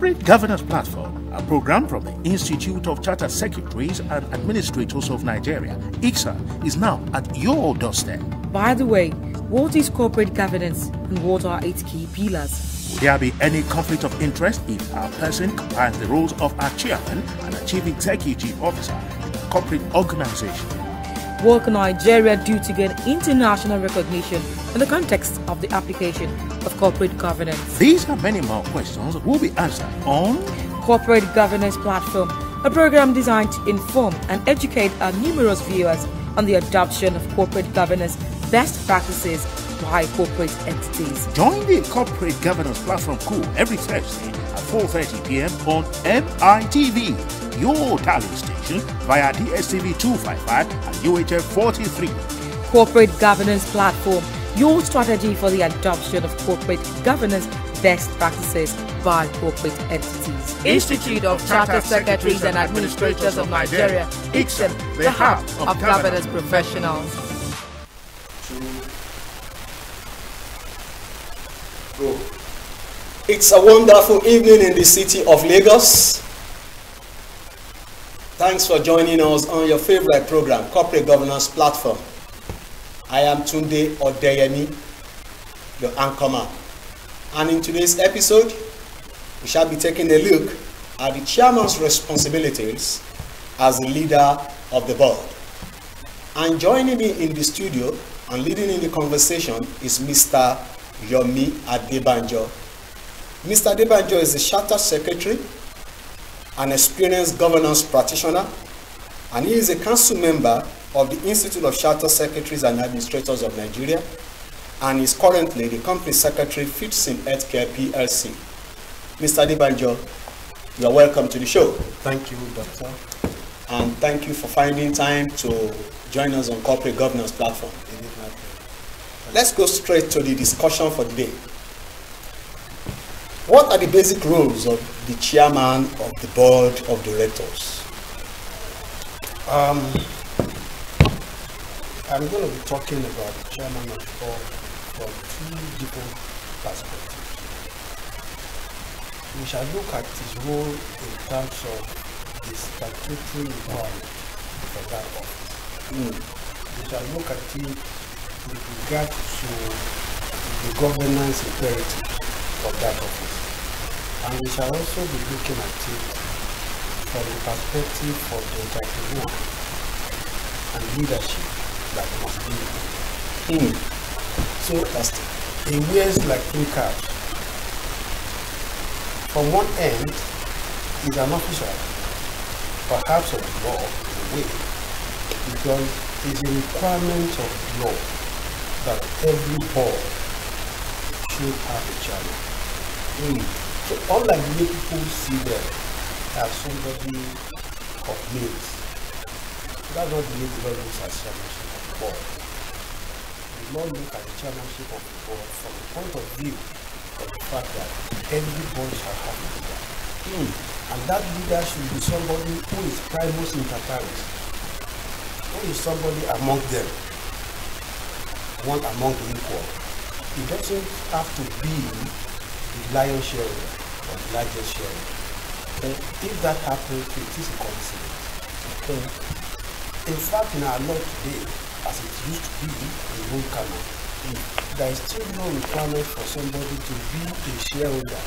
Corporate Governance Platform, a program from the Institute of Chartered Secretaries and Administrators of Nigeria, Icsan, is now at your doorstep. By the way, what is corporate governance and what are its key pillars? Will there be any conflict of interest if our person combines the roles of our chairman and a chief executive officer in a corporate organization? What can Nigeria do to gain international recognition in the context of the application of corporate governance? These and many more questions will be answered on Corporate Governance Platform, a program designed to inform and educate our numerous viewers on the adoption of corporate governance best practices by corporate entities. Join the Corporate Governance Platform crew every Thursday at 4:30 p.m. on MITV, your talent station, via DSTV 255 and UHF 43. Corporate Governance Platform, your strategy for the adoption of corporate governance best practices by corporate entities. Institute of Chartered Secretaries and Administrators of Nigeria, Icsan, the hub of governance professionals. Go. It's a wonderful evening in the city of Lagos. Thanks for joining us on your favorite program, Corporate Governance Platform. I am Tunde Odeyemi, your anchorman. And in today's episode, we shall be taking a look at the chairman's responsibilities as the leader of the board. And joining me in the studio and leading in the conversation is Mr. Yomi Adebanjo. Mr. Adebanjo is a chartered secretary, an experienced governance practitioner, and he is a council member of the Institute of Chartered Secretaries and Administrators of Nigeria, and is currently the company secretary, Fitsim Healthcare PLC. Mr. Adebanjo, you are welcome to the show. Thank you, Doctor. And thank you for finding time to join us on Corporate Governance Platform. Let's go straight to the discussion for today. What are the basic roles of the chairman of the board of directors? I'm going to be talking about the chairman of the board from two different perspectives. We shall look at his role in terms of the statutory requirement for that office. We shall look at it with regard to the governance imperative of that office. And we shall also be looking at it from the perspective of the entrepreneur and leadership that must be. So he wears like three caps. From one end, he's an officer, perhaps of the law in a way, because it's a requirement of law that every board should have a chairman. So unlike the way people see them as somebody of means, that's not the way the law looks at chairmanship of the board. The law look at the chairmanship of the board from the point of view of the fact that every board shall have a leader. And that leader should be somebody who is primus inter pares, who is somebody among them, one among the equal. It doesn't have to be the lion's share or the largest share. If that happens, it is a coincidence. In fact, in our law today, as it used to be in old canon, there is still no requirement for somebody to be a shareholder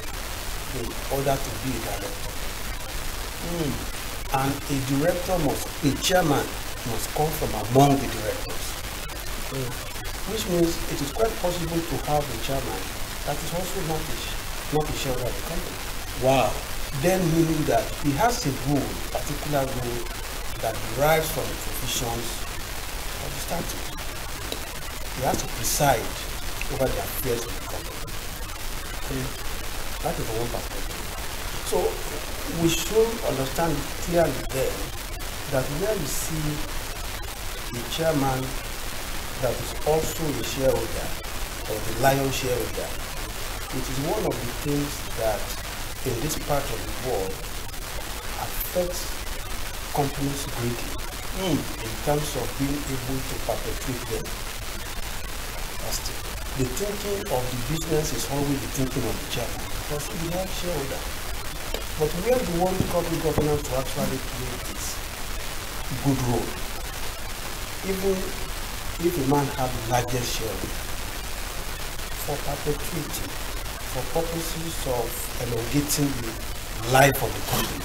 in order to be a director. And a director a chairman must come from among the directors. Which means it is quite possible to have a chairman that is also not a shareholder of the company. Wow. Then meaning that he has a role, particular role, that derives from the provisions of the statute. He has to preside over the affairs of the company. That is the one perspective. So we should understand clearly then that where we see a chairman that is also a shareholder or the lion shareholder, it is one of the things that in this part of the world affects companies greatly in terms of being able to perpetuate them. The thinking of the business is always the thinking of the chairman because he is a shareholder. But where you want corporate governance to actually play this good role, even if a man has the largest share, for perpetuity, for purposes of elongating the life of the company,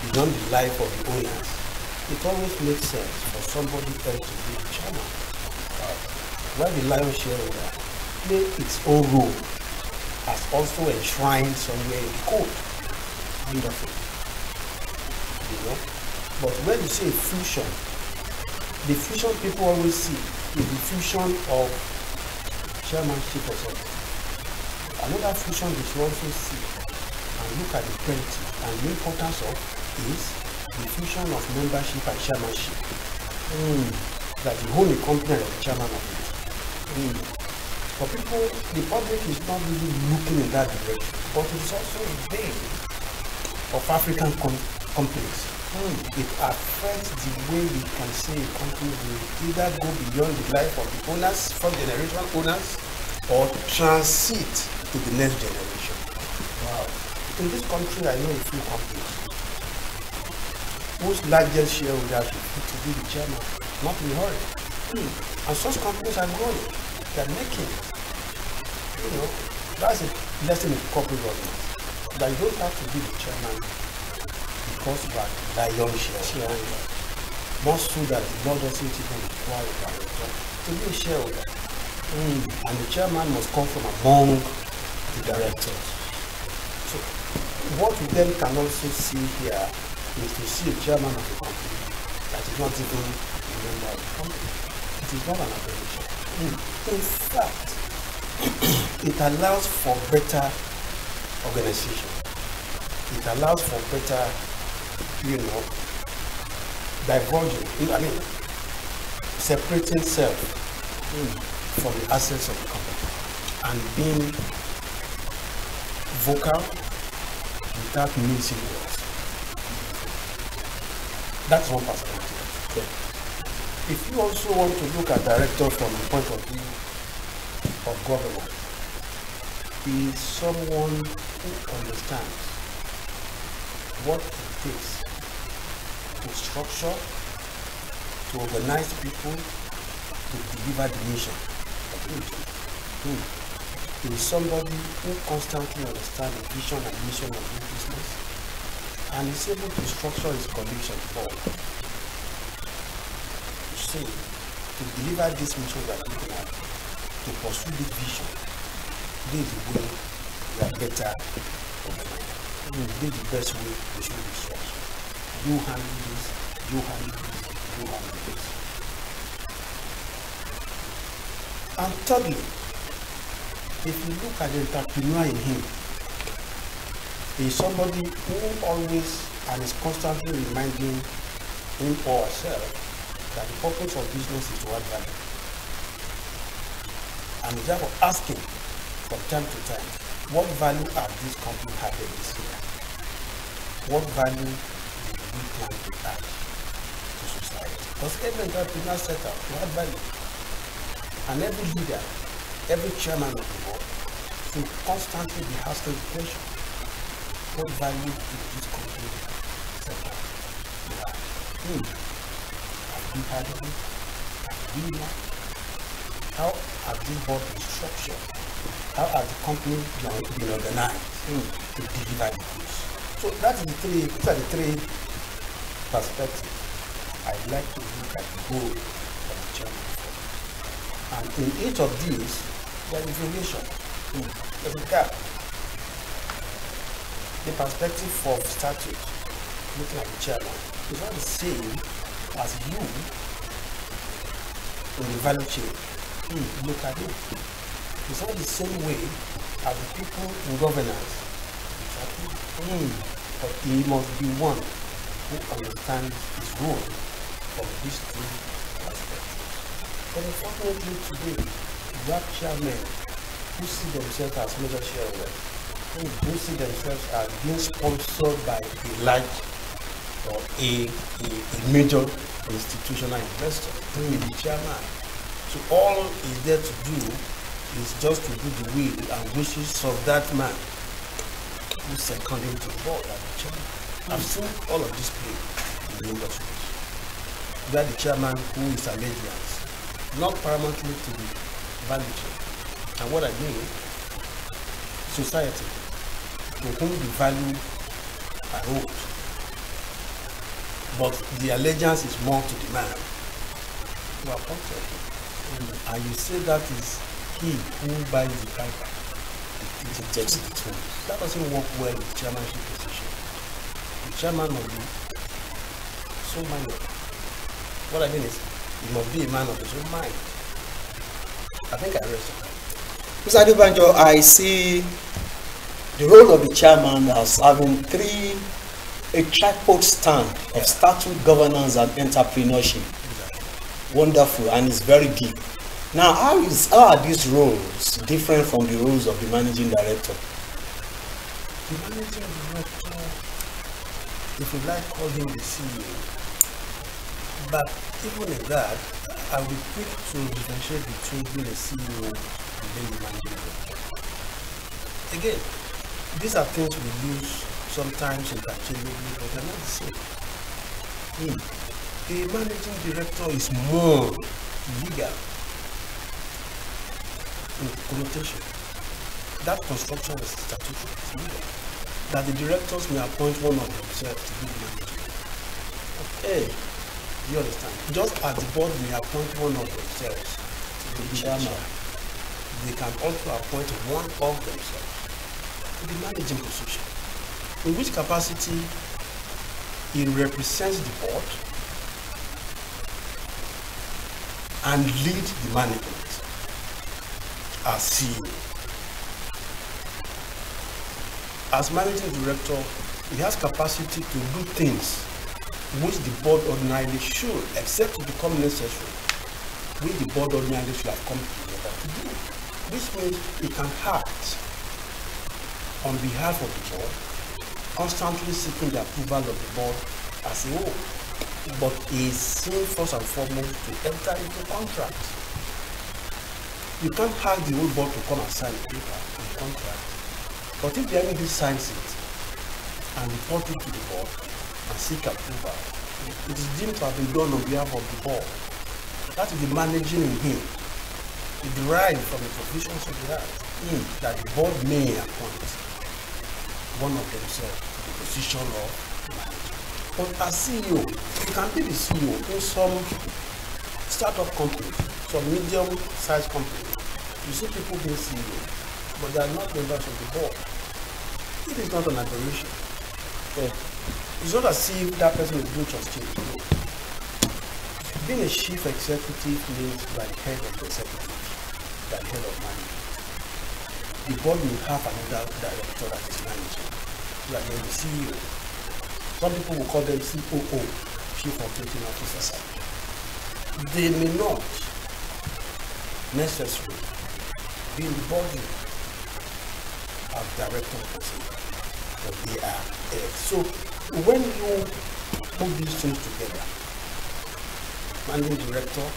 beyond the life of the owners, it always makes sense for somebody else to be the chairman. While the lion's shareholder play its own role as also enshrined somewhere in the code. Wonderful. You know? But when you say fusion, the fusion people always see is the fusion of chairmanship or something. Another fusion they should also see and look at the quality and the importance of is the fusion of membership and chairmanship. That you own a company and the chairman of it. For people, the public is not really looking in that direction, but it's also a vein of African companies. It affects the way we can say a company will either go beyond the life of the owners, first generation owners, or transit to the next generation. Wow. In this country, I know a few companies whose largest shareholders will to be the chairman, not in a hurry. And such companies are growing. They are making, that's a lesson in corporate governance. That you don't have to be the chairman because you are lion shareholder. More so that the law doesn't even require a director to be a shareholder. And the chairman must come from among the directors. So what we then can also see here is to see a chairman of a company that is not even a member of the company. It is not an aberration. In fact, it allows for better organization. It allows for better, diverging, separating self from the assets of the company and being vocal without mincing words. That's one perspective. Okay. If you also want to look at director from the point of view of governance, he is someone who understands what it takes to structure, to organize people, to deliver the mission. He is somebody who constantly understands the vision and mission of the business and is able to structure his colleagues and all. To deliver this mission that we have, to pursue this vision, this is the way we are better organized. This is the best way we should be structured. You handle this, you handle this, you handle this. And thirdly, if you look at the entrepreneur in him, he is somebody who always and is constantly reminding him or herself that the purpose of business is to add value. And is therefore asking from time to time, what value are these companies having this year? What value do we plan to add to society? Because every entrepreneur set out to add value. And every leader, every chairman of the board should constantly be asking the question, what value do this company set out to add? We had it, how has this board been structured? How has the company been organized to deliver the goods? So these are the three perspectives I'd like to look at the goal of the chairman. And in each of these, there is variation. There's a gap. The perspective of statute, looking at the chairman, is not the same as you in the value chain. Look at it. It's not the same way as the people in governance. But he must be one who understands his role from these three perspectives. But unfortunately today, you have chairmen who see themselves as major shareholders, who see themselves as being sponsored by a large or a major institutional investor, the chairman. So all he's there to do is just to do the will and wishes of that man. who second him to the board as the chairman. I've seen all of this play in the industries. You are the chairman who is allegiance, not paramountly to the value chain. And what I mean, society, to whom the value are owed, but the allegiance is more to the man who appointed him. And you say that is he who buys the piper. It takes the tools. That doesn't work well with chairmanship position. The chairman must be so minded. What I mean is, he must be a man of his own mind. I think I rest on that. Mr. Adebanjo, I see the role of the chairman as having a tripod stand of statute, governance, and entrepreneurship. Exactly. Wonderful, and it's very deep. Now, how are these roles different from the roles of the managing director? The managing director, if you like, call him the CEO. But even in that, I will quick to differentiate between being a CEO and being the managing director. Again, these are things we use sometimes interchangeably, but they're not the same. A managing director is more legal in connotation. That construction is statutory, it's legal. That the directors may appoint one of themselves to be the manager. Okay, do you understand? Just as the board may appoint one of themselves to be the chairman, they can also appoint one of themselves to the managing position. In which capacity he represents the board and lead the management as CEO. As managing director, he has capacity to do things which the board ordinarily should, except to become necessary, which the board ordinarily should have come together to do. Which means he can act on behalf of the board, constantly seeking the approval of the board as a whole. But he is seen first and foremost to enter into contracts. You can't ask the whole board to come and sign a paper and contract. But if the MD signs it and report it to the board and seek approval, it is deemed to have been done on behalf of the board. That is the managing in him. It derives from the provisions of the Act that the board may appoint one of themselves to the position of manager. But as CEO, you can be the CEO in some startup companies, some medium-sized companies. You see people being CEO, but they are not members of the board. It is not an aberration. It's not as if that person is doing just change. Being a chief executive means like head of the executive, like head of management. The board will have another director that is managing, like the CEO. Some people will call them COO, Chief Operating Officer. They may not necessarily be in the boardroom as director person, but they are heads. So when you put these things together, managing director,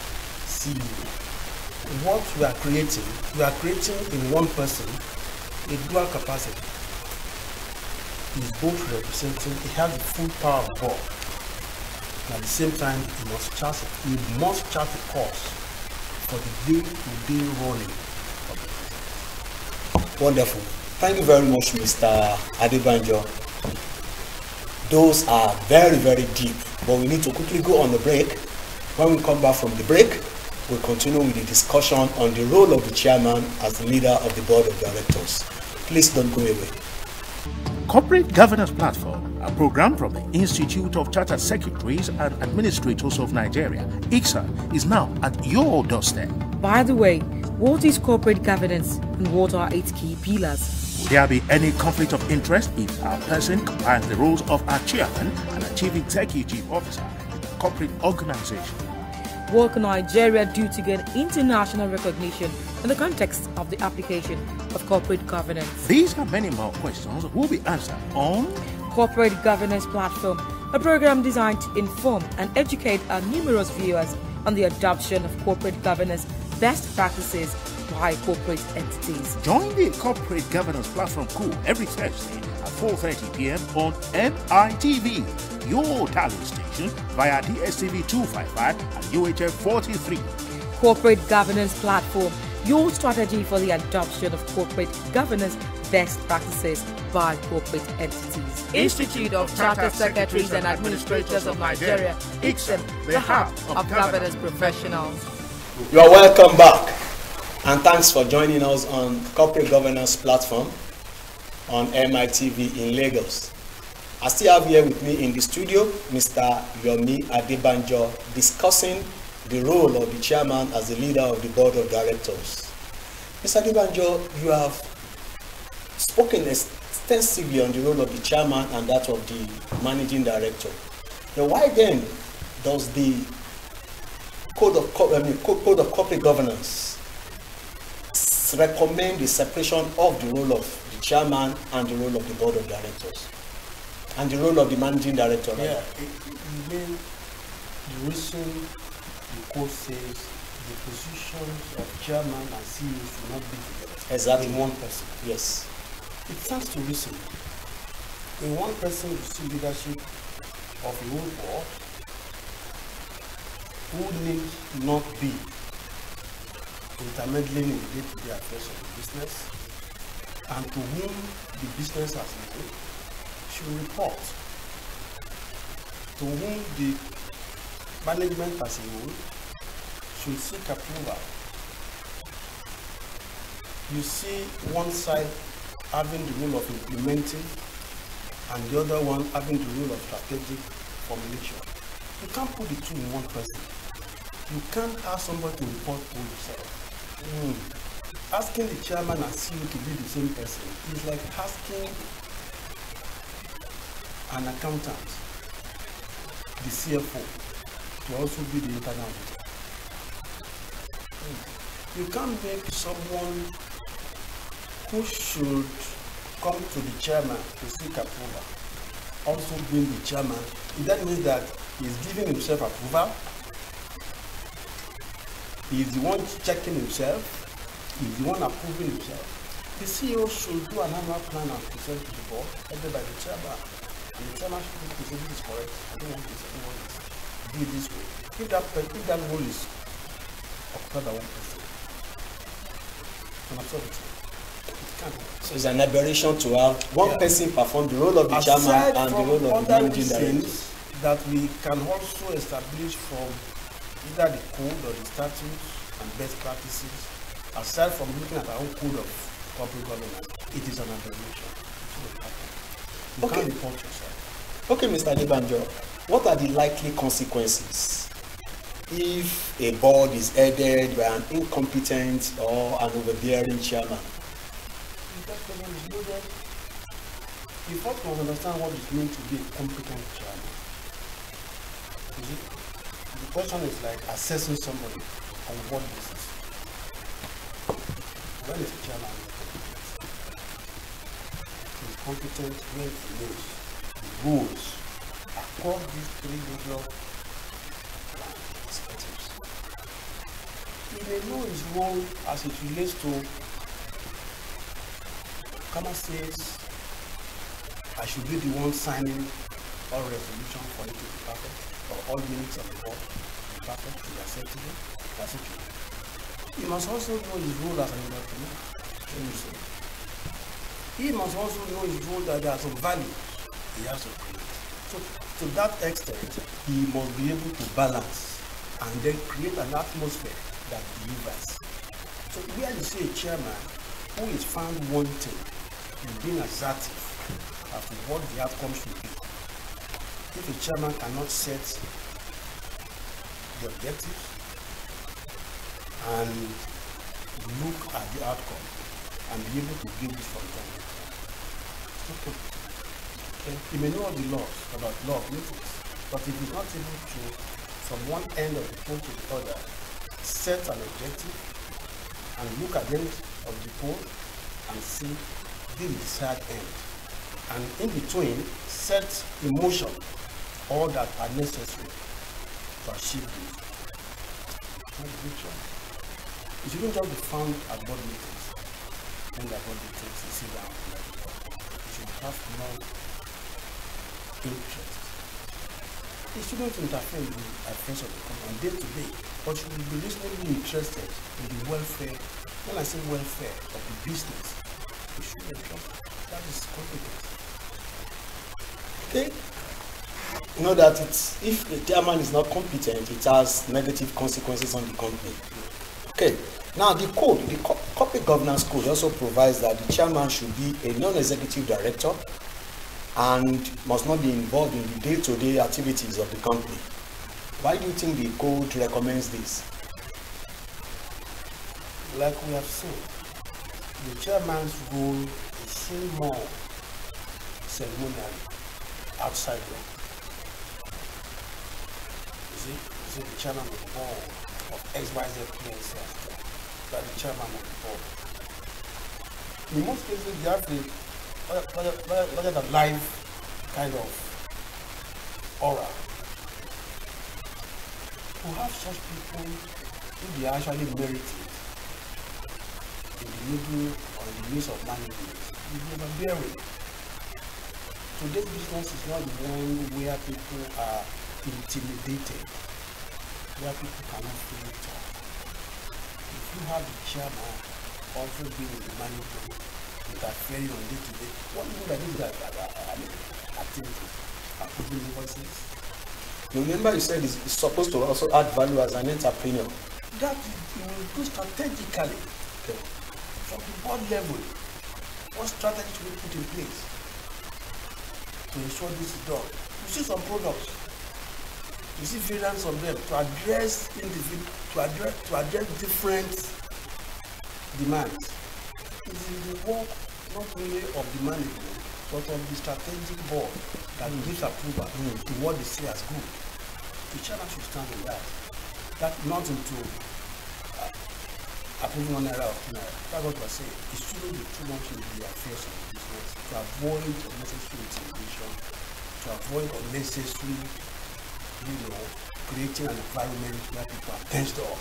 CEO, what we are creating in one person a dual capacity. He's both representing, he has the full power of God. At the same time, he must chart a course for the day-to-day running of the business. Wonderful. Thank you very much, Mr. Adebanjo. Those are very, very deep, but we need to quickly go on the break. When we come back from the break, we'll continue with the discussion on the role of the chairman as the leader of the board of directors. Please don't go away. Corporate Governance Platform, a program from the Institute of Chartered Secretaries and Administrators of Nigeria, Icsan, is now at your doorstep. By the way, what is corporate governance and what are its key pillars? Will there be any conflict of interest if our person combines the roles of our chairman and a chief executive officer in a corporate organization? What can Nigeria do to gain international recognition in the context of the application of corporate governance? These and many more questions will be answered on Corporate Governance Platform, a program designed to inform and educate our numerous viewers on the adoption of corporate governance best practices by corporate entities. Join the Corporate Governance Platform Coup every Thursday at 4:30 p.m. on MITV, your talent station via DSTV 255 and UHF 43. Corporate Governance Platform, your strategy for the adoption of corporate governance best practices by corporate entities. Institute of Chartered Secretaries and Administrators of Nigeria, Icsan, the hub of governance professionals. You are welcome back, and thanks for joining us on Corporate Governance Platform on MITV in Lagos. I still have here with me in the studio Mr. Yomi Adebanjo discussing the role of the chairman as the leader of the board of directors. Mr. Adebanjo, you have spoken extensively on the role of the chairman and that of the managing director. Now, why then does the Code of Corporate Governance recommend the separation of the role of the chairman and the role of the board of directors and the role of the managing director? Yeah, the reason the code says the positions of chairman and CEO should not be together. Exactly. In one person. Yes. It stands to reason. In one person, you see leadership of a whole board who need not be intermeddling in the day-to-day affairs of the business, and to whom the business as a whole should report, to whom the management as a whole should seek approval. You see one side having the role of implementing and the other one having the role of strategic formulation. You can't put the two in one person. You can't ask somebody to report to yourself. Asking the chairman and CEO to be the same person is like asking an accountant, the CFO, to also be the internal auditor. You can't make someone who should come to the chairman to seek approval also being the chairman. That means that he's giving himself approval. He's the one checking himself. He's the one approving himself. The CEO should do an annual plan and present to the board, headed by the chairman. And the chairman should say, this is correct. I don't want this. I don't want this. Do it this way. If that role is occupied by one person, it's an absurdity. So it's an aberration to have one person perform the role of the chairman and the role of the managing director. That we can also establish from either the code or the statutes and best practices, aside from looking at our own code of corporate governance, it is an aberration. You can't report yourself. Okay, Mr. Adebanjo, what are the likely consequences if a board is headed by an incompetent or an overbearing chairman? That question is loaded. You first must understand what it means to be a competent chairman. The question is like assessing somebody on what basis. When is a chairman competent? He's competent when he knows the rules across these three major perspectives. He may know his role as it relates to Kama says, I should be the one signing all resolution for it to be perfect, or all minutes of the board to be perfect, to be acceptable. That's okay. He must also know his role as an entrepreneur. He must also know his role that there are some values he has to create. So to that extent, he must be able to balance and then create an atmosphere that delivers. So where you see a chairman who is found wanting in being assertive as to what the outcome should be, if a chairman cannot set the objectives and look at the outcome and be able to give this from time to time, he may know all the laws about law of meetings, but if he's not able to, from one end of the pole to the other, set an objective and look at the end of the pole and see the desired end, and in between set in motion all that are necessary to achieve this. You shouldn't just be found at board meetings. When the board meetings, you sit down and let it go. You should have more interest. You shouldn't interfere in the affairs of the company on day to day, but you will be reasonably interested in the welfare. When I say welfare of the business, you should be interested. That is competence. Okay. You know that if the chairman is not competent, it has negative consequences on the company. Okay. Now the corporate governance code also provides that the chairman should be a non-executive director and must not be involved in the day-to-day activities of the company. Why do you think the code recommends this? Like we have seen, the chairman's role is seen more ceremonially outside law. You see the chairman of the board of XYZ PLC, that the chairman of the board. In most cases, they have the rather than live kind of aura. To have such people who they actually merit it in the middle or in the midst of management, you never bear it. Today's business is not the one where people are intimidated, where people cannot feel talk. If you have the chairman also being in the management, interfering on day-to-day, what do you mean by this activities? Approving invoices? Remember you said it's supposed to also add value as an entrepreneur. That you will do strategically. Okay. From the board level, what strategy should we put in place to ensure this is done? You see some products, you see variants of them to address different demands. It is the work not only of the management, but of the strategic board that gives approval to what they see as good. The chairman should stand on that. That not into approving one area of naira. That's what we're saying. It shouldn't be too much in the affairs of the business to avoid unnecessary intimidation, to avoid unnecessary, creating an environment where people are tensed up.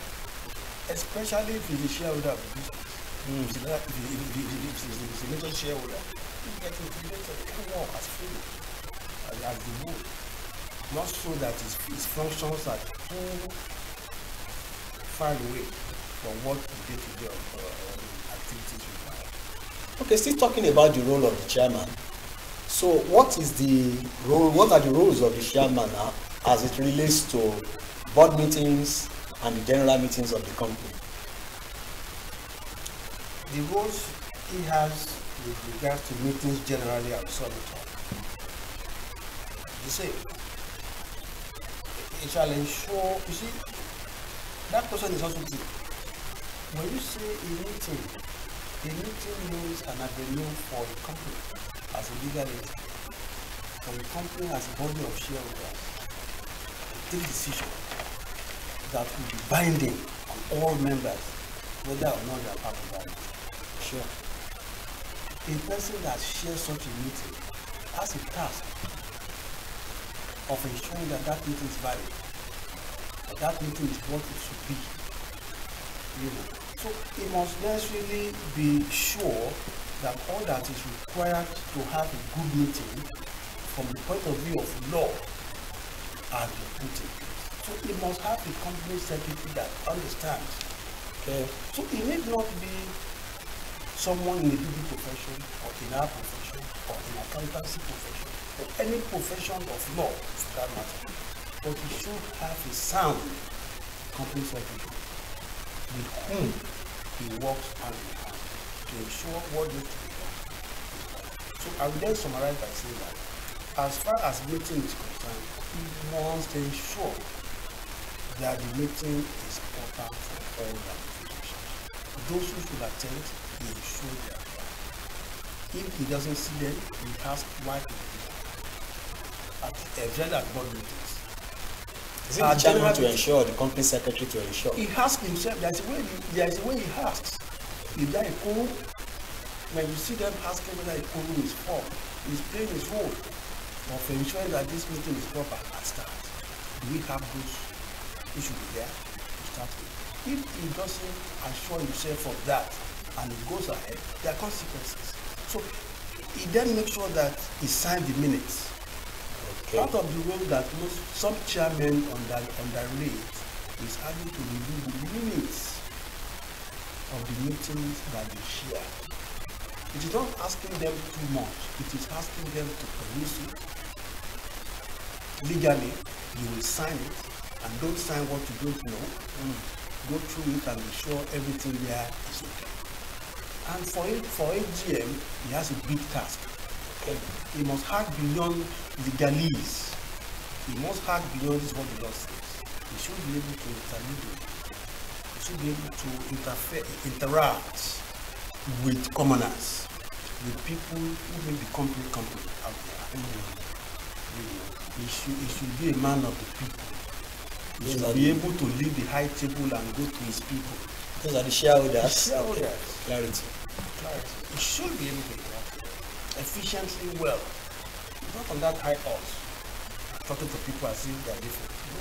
Especially if it's a shareholder of the business. If it's a major shareholder, you get intimidated, they can't work as freely as they would. Not so that its functions are too far away from what the day-to-day activities require. Okay, still talking about the role of the chairman. So what is the role, what are the roles of the chairman now as it relates to board meetings and the general meetings of the company? The roles he has with regards to meetings generally are solitary. You see, it shall ensure, you see, that person is also true. When you say a meeting means an avenue for the company as a legal entity, for the company as a body of shareholders to take decisions that will be binding on all members, whether or not they are part of that. Sure. A person that shares such a meeting has a task of ensuring that that meeting is valid, that meeting is what it should be. So he must necessarily be sure that all that is required to have a good meeting from the point of view of law has been put in place. So he must have a company secretary that understands. Okay. So it need not be someone in the legal profession or in our profession or in accountancy profession or any profession of law for that matter. But he should have a sound company secretary with whom he works hand in hand to ensure what needs to be done. So I will then summarize by saying that as far as meeting is concerned, he must ensure that the meeting is proper for all ramifications. Those who should attend, he ensures they are there. If he doesn't see them, he asks why he did that. At board meetings. Is it the chairman to ensure, the company secretary to ensure? He asks himself, there is a way he asks. Is there a quorum? When you see them asking whether a quorum is formed, he's playing his role of ensuring that this meeting is proper at start. Do we have those who should be there to start with? If he doesn't assure himself of that and he goes ahead, there are consequences. So he then makes sure that he signs the minutes. Okay. Part of the role that some chairmen underrate is having to review the minutes of the meetings that they share. It is not asking them too much. It is asking them to produce it. Legally, you will sign it, and don't sign what you don't know. Go through it and be sure everything there is okay. And for AGM, he has a big task. Okay. He must hack beyond legalese. He must hack beyond this what the law says. He should be able to intermediate. He should be able to interact with commoners, with people who may be company out there. He should be a man of the people. He should be able to leave the high table and go to his people. Those are the shareholders. Shareholders. Clarity. He should be able to interact efficiently well. He's not on that high horse, talking to people as if they are different. No,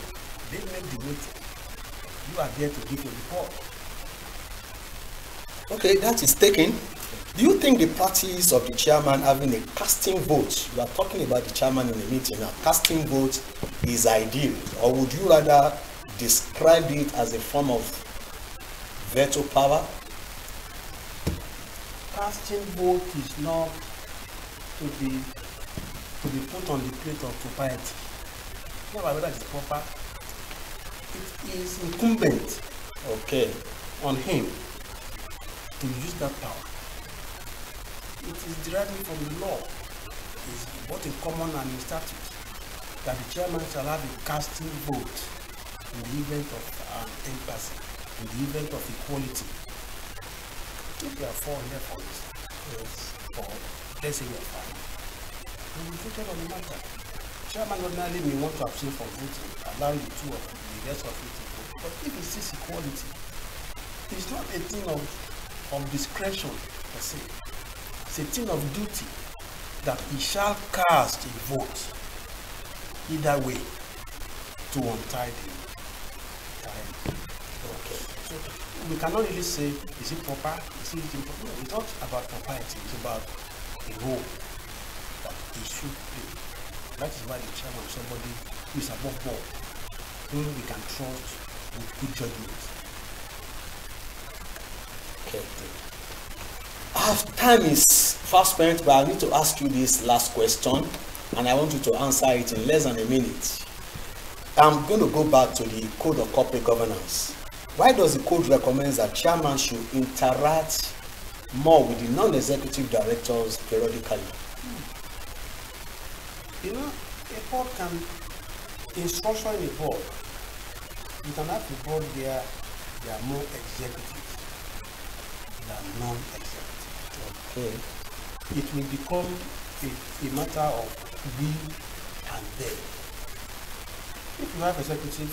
they make the meeting. You are there to give a report. Okay, that is taken. Do you think the practice of the chairman having a casting vote, you are talking about the chairman in a meeting now, casting vote is ideal, or would you rather describe it as a form of veto power? Casting vote is not to be put on the plate of propriety. Not whether it's proper. It is incumbent, on him to use that power. It is derived from the law. It's both in common and in statute that the chairman shall have a casting vote in the event of empathy, in the event of equality. If you are 4 here for instance, or let's say you are 5, you will vote on the matter. Chairman ordinarily may want to abstain from voting, allowing the rest of it to vote. But if he sees equality, it's not a thing of discretion per se. It's a thing of duty that he shall cast a vote either way to untie the tie. Okay. So we cannot really say, is it proper? Is it improper? No, it's not about propriety, it's about the role that he should play. That is why the chairman is somebody who is above board, whom we can trust with good judgment. Okay. Time is fast spent, but I need to ask you this last question, and I want you to answer it in less than a minute. I'm going to go back to the Code of Corporate Governance. Why does the code recommend that chairman should interact more with the non-executive directors periodically? You know, a board can, in structuring a board, you can have a board where there are more executives than non-executives. Okay. It will become a matter of we and they. If you have executive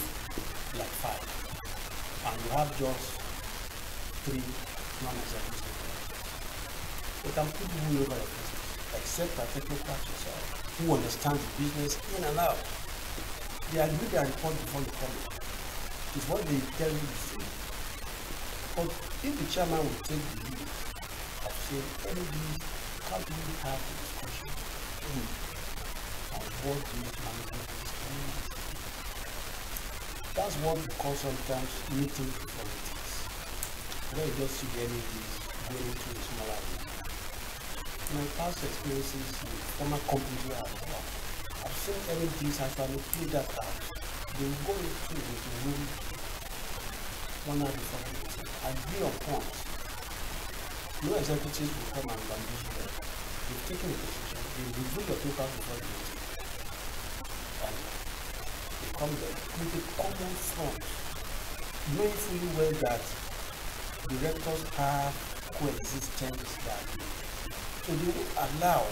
like 5 and you have just 3 non-executive, you can put who over your business, except that technocrats yourself who understand the business in and out. They agree their report before you come in. It's what they tell you to say. But if the chairman will take the lead of saying, how do we have a discussion on what this management is doing? That's what we call sometimes meeting politics. Where you just see the MEPs going into a smaller room. My past experiences with former companies where I've worked, I've seen MEPs actually play that out. They will go into a room 1 hour before the meeting, agree on points. No executives will come and bamboozle them. They've taken a position, they review your papers before the meeting. And they come there with a common front, knowing fully well that directors have coexistence that way. So they will allow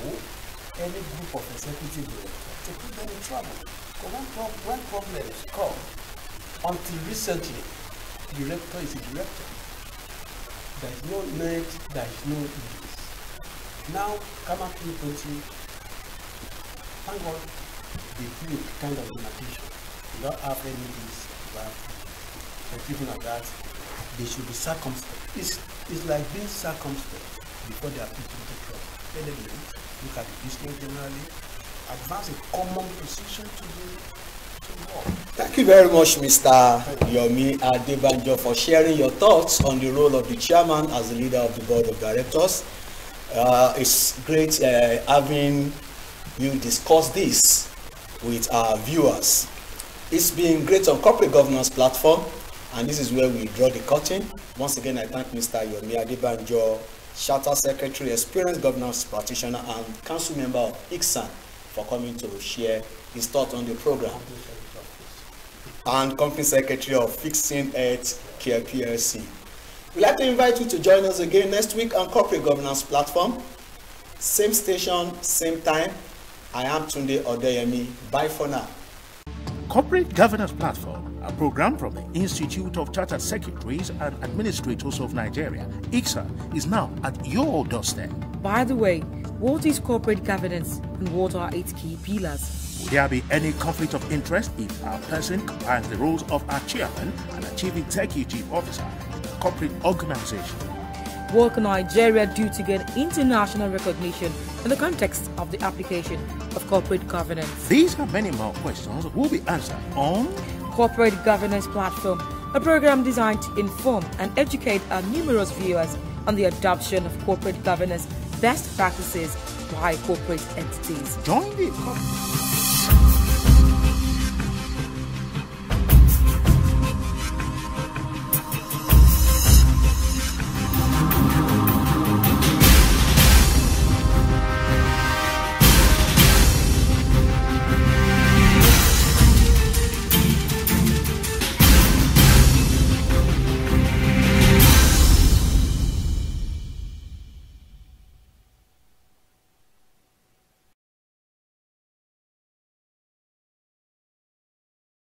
any group of executive directors to put them in trouble. Because when problems come, until recently, director is a director. There is no net, there is no ease. Now, come up 2020, thank God, they do a kind of demarcation. You don't have any of these, but even at that, they should be circumspect. It's like being circumspect before they are put into trouble. Let them look at the business generally, advance a common position to work. Thank you very much, Mr. Yomi Adebanjo, for sharing your thoughts on the role of the chairman as the leader of the board of directors. It's great having you discuss this with our viewers. It's been great on Corporate Governance Platform, and this is where we draw the curtain. Once again, I thank Mr. Yomi Adebanjo, Charter Secretary, experienced governance practitioner, and council member of Icsan, for coming to share his thoughts on the program. And Company Secretary of Fixing Health Care PLC. We'd like to invite you to join us again next week on Corporate Governance Platform. Same station, same time. I am Tunde Odeyemi. Bye for now. Corporate Governance Platform, a program from the Institute of Chartered Secretaries and Administrators of Nigeria, Icsan, is now at your doorstep. By the way, what is corporate governance and what are its key pillars? Will there be any conflict of interest if our person combines the roles of our chairman and a chief executive officer in a corporate organization? What can Nigeria do to gain international recognition in the context of the application of corporate governance? These and many more questions will be answered on Corporate Governance Platform, a program designed to inform and educate our numerous viewers on the adoption of corporate governance best practices by corporate entities. Join the